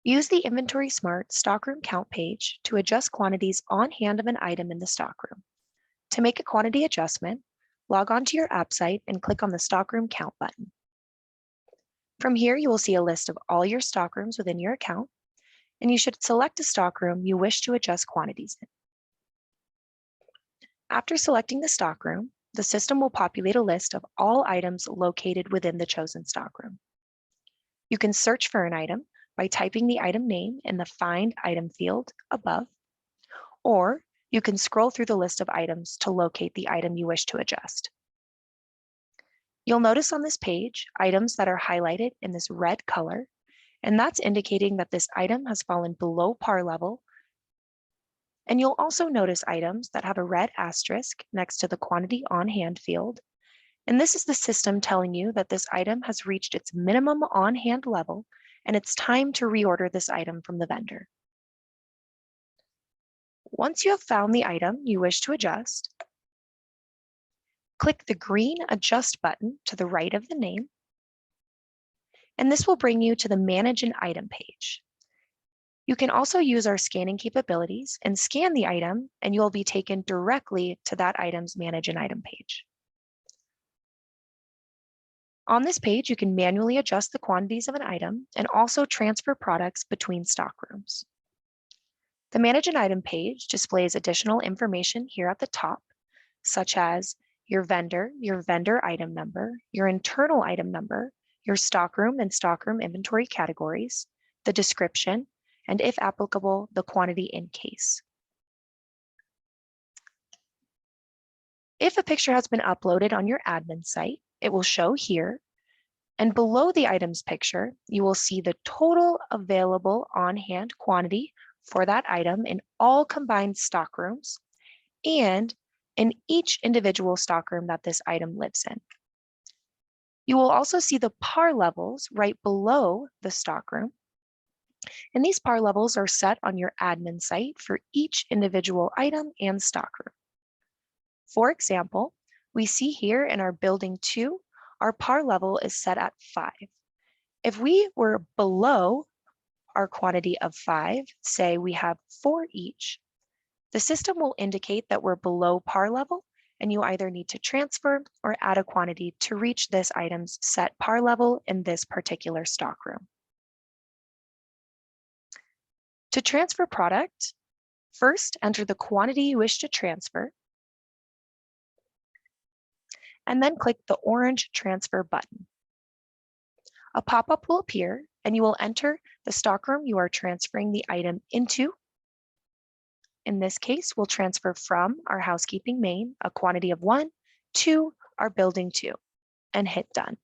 Use the Inventory Smart Stockroom Count page to adjust quantities on hand of an item in the stockroom. To make a quantity adjustment, log on to your app site and click on the Stockroom Count button. From here, you will see a list of all your stockrooms within your account, and you should select a stockroom you wish to adjust quantities in. After selecting the stockroom, the system will populate a list of all items located within the chosen stockroom. You can search for an item by typing the item name in the Find Item field above, or you can scroll through the list of items to locate the item you wish to adjust. You'll notice on this page items that are highlighted in this red color, and that's indicating that this item has fallen below par level. And you'll also notice items that have a red asterisk next to the quantity on hand field. And this is the system telling you that this item has reached its minimum on hand level and it's time to reorder this item from the vendor. Once you have found the item you wish to adjust, click the green Adjust button to the right of the name, and this will bring you to the Manage an Item page. You can also use our scanning capabilities and scan the item, and you'll be taken directly to that item's Manage an Item page. On this page, you can manually adjust the quantities of an item and also transfer products between stockrooms. The Manage an Item page displays additional information here at the top, such as your vendor item number, your internal item number, your stockroom and stockroom inventory categories, the description, and if applicable, the quantity in case. If a picture has been uploaded on your admin site, it will show here, and below the item's picture, you will see the total available on-hand quantity for that item in all combined stockrooms and in each individual stockroom that this item lives in. You will also see the par levels right below the stockroom, and these par levels are set on your admin site for each individual item and stockroom. For example, we see here in our building 2, our par level is set at 5. If we were below our quantity of 5, say we have 4 each, the system will indicate that we're below par level and you either need to transfer or add a quantity to reach this item's set par level in this particular stockroom. To transfer product, first enter the quantity you wish to transfer, and then click the orange Transfer button. A pop-up will appear, and you will enter the stockroom you are transferring the item into. In this case, we'll transfer from our housekeeping main a quantity of 1 to our building 2, and hit Done.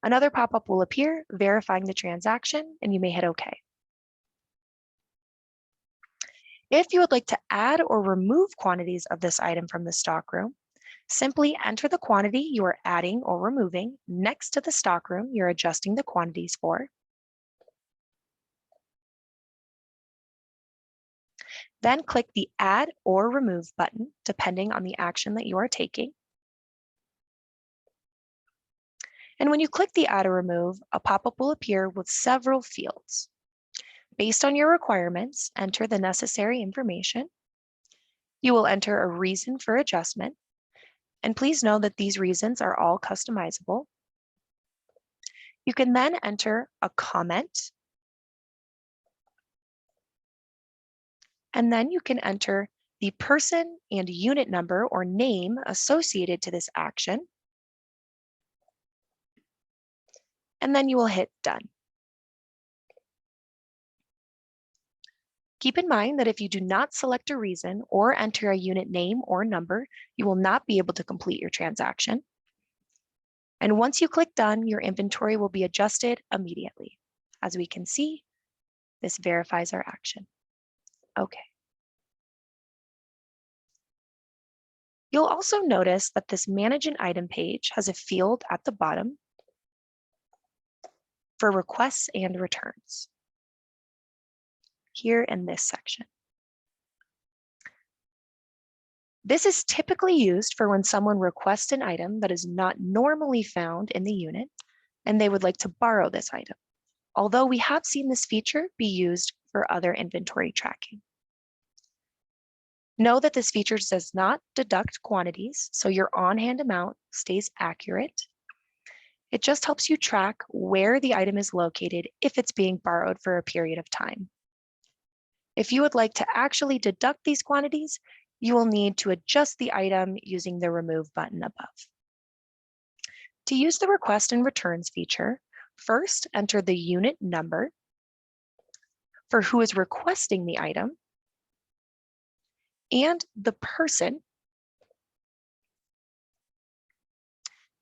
Another pop-up will appear verifying the transaction, and you may hit OK. If you would like to add or remove quantities of this item from the stockroom, simply enter the quantity you are adding or removing next to the stockroom you're adjusting the quantities for. Then click the Add or Remove button, depending on the action that you are taking. And when you click the Add or Remove, a pop-up will appear with several fields. Based on your requirements, enter the necessary information. You will enter a reason for adjustment, and please know that these reasons are all customizable. You can then enter a comment, and then you can enter the person and unit number or name associated to this action, and then you will hit Done. Keep in mind that if you do not select a reason or enter a unit name or number, you will not be able to complete your transaction. And once you click Done, your inventory will be adjusted immediately. As we can see, this verifies our action. Okay. You'll also notice that this Manage an Item page has a field at the bottom for requests and returns here in this section. This is typically used for when someone requests an item that is not normally found in the unit and they would like to borrow this item. although we have seen this feature be used for other inventory tracking. Know that this feature does not deduct quantities, so your on-hand amount stays accurate. It just helps you track where the item is located if it's being borrowed for a period of time. If you would like to actually deduct these quantities, you will need to adjust the item using the Remove button above. To use the Request and Returns feature, first enter the unit number for who is requesting the item and the person.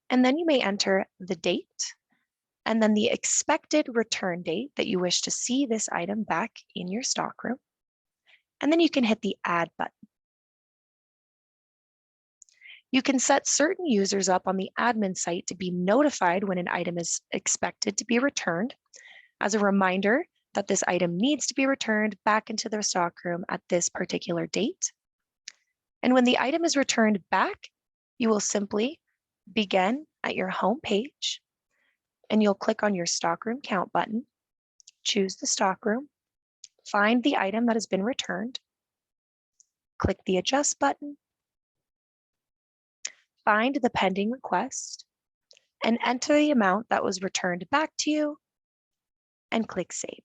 And then you may enter the date and then the expected return date that you wish to see this item back in your stockroom. And then you can hit the Add button. You can set certain users up on the admin site to be notified when an item is expected to be returned, as a reminder that this item needs to be returned back into the stockroom at this particular date. And when the item is returned back, you will simply begin at your home page and you'll click on your Stockroom Count button, choose the stockroom, find the item that has been returned, click the Adjust button, find the pending request, and enter the amount that was returned back to you, and click Save.